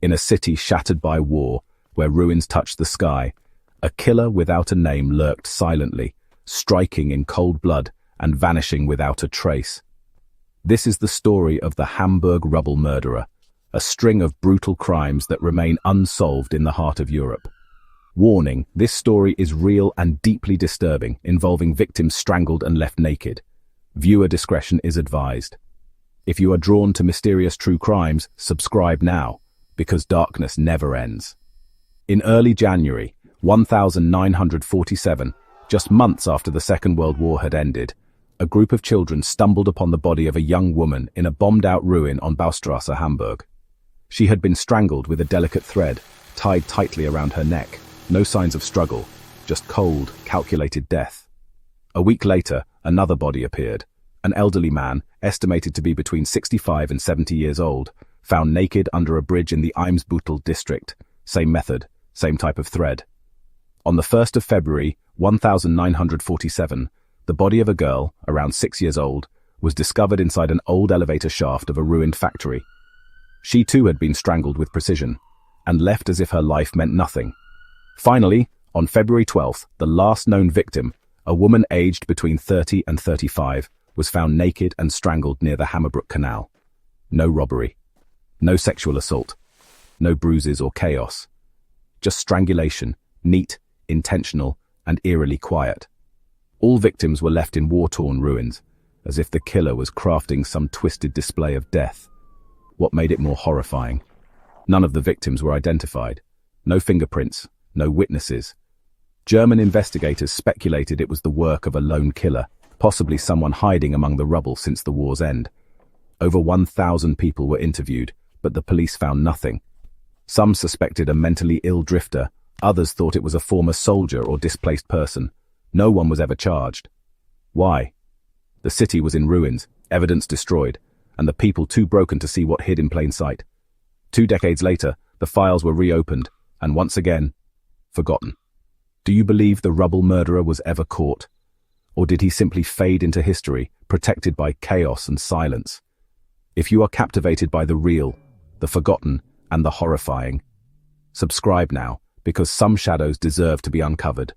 In a city shattered by war, where ruins touched the sky, a killer without a name lurked silently, striking in cold blood and vanishing without a trace. This is the story of the Hamburg Rubble Murderer, a string of brutal crimes that remain unsolved in the heart of Europe. Warning, this story is real and deeply disturbing, involving victims strangled and left naked. Viewer discretion is advised. If you are drawn to mysterious true crimes, subscribe now, because darkness never ends. In early January 1947, just months after the Second World War had ended, a group of children stumbled upon the body of a young woman in a bombed-out ruin on Baustrasse, Hamburg. She had been strangled with a delicate thread, tied tightly around her neck. No signs of struggle, just cold, calculated death. A week later, another body appeared. An elderly man, estimated to be between 65 and 70 years old, found naked under a bridge in the Eimsbüttel district. Same method, same type of thread. On the 1st of February 1947, the body of a girl, around 6 years old, was discovered inside an old elevator shaft of a ruined factory. She too had been strangled with precision, and left as if her life meant nothing. Finally, on February 12th, the last known victim, a woman aged between 30 and 35, was found naked and strangled near the Hammerbrook Canal. No robbery, no sexual assault, no bruises or chaos. Just strangulation, neat, intentional, and eerily quiet. All victims were left in war-torn ruins, as if the killer was crafting some twisted display of death. What made it more horrifying? None of the victims were identified. No fingerprints, no witnesses. German investigators speculated it was the work of a lone killer, possibly someone hiding among the rubble since the war's end. Over 1,000 people were interviewed, but the police found nothing. Some suspected a mentally ill drifter, others thought it was a former soldier or displaced person. No one was ever charged. Why? The city was in ruins, evidence destroyed, and the people too broken to see what hid in plain sight. 2 decades later, the files were reopened, and once again, forgotten. Do you believe the rubble murderer was ever caught? Or did he simply fade into history, protected by chaos and silence? If you are captivated by the real, the forgotten, and the horrifying, subscribe now, because some shadows deserve to be uncovered.